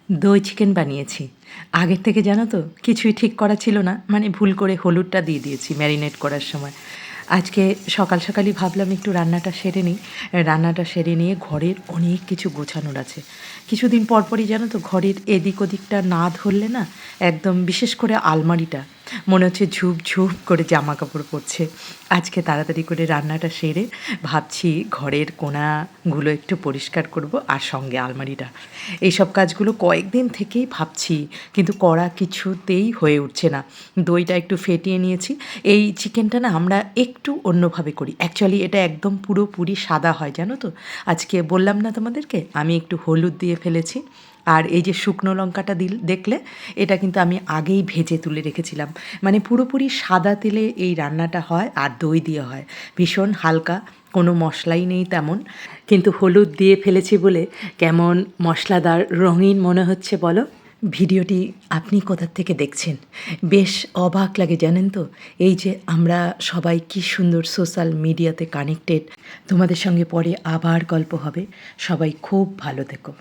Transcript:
দই চিকেন বানিয়েছি। আগের থেকে জানো তো কিছুই ঠিক করা ছিল না। মানে ভুল করে হলুদটা দিয়ে দিয়েছি ম্যারিনেট করার সময়। আজকে সকাল সকালই ভাবলাম একটু রান্নাটা সেরে নিই। রান্নাটা সেরে নিয়ে ঘরের অনেক কিছু গোছানোর আছে। কিছুদিন পরপরই জানো তো ঘরের এদিক ওদিকটা না ধরলে না একদম বিশেষ করে আলমারিটা মনে হচ্ছে ঝুপ ঝুপ করে জামা কাপড় পরছে। আজকে তাড়াতাড়ি করে রান্নাটা সেরে ভাবছি ঘরের কোণাগুলো একটু পরিষ্কার করব আর সঙ্গে আলমারিটা। এইসব কাজগুলো কয়েকদিন থেকেই ভাবছি কিন্তু করা কিছুতেই হয়ে উঠছে না। দইটা একটু ফেটিয়ে নিয়েছি। এই চিকেনটা না আমরা একটু অন্যভাবে করি। অ্যাকচুয়ালি এটা একদম পুরোপুরি সাদা হয় জানো তো? আজকে বললাম না তোমাদেরকে আমি একটু হলুদ দিয়ে ফেলেছি। আর এই যে শুকনো লঙ্কাটা দেখলে এটা কিন্তু আমি আগেই ভেজে তুলে রেখেছিলাম। মানে পুরোপুরি সাদা তেলে এই রান্নাটা হয় আর দই দিয়ে হয়। ভীষণ হালকা, কোনো মশলাই নেই তেমন। কিন্তু হলুদ দিয়ে ফেলেছি বলে কেমন মশলাদার রঙিন মনে হচ্ছে বলো? ভিডিওটি আপনি কোথা থেকে দেখছেন? বেশ অবাক লাগে জানেন তো? এই যে আমরা সবাই কী সুন্দর সোশ্যাল মিডিয়াতে কানেক্টেড। তোমাদের সঙ্গে পরে আবার গল্প হবে। সবাই খুব ভালো থেকো।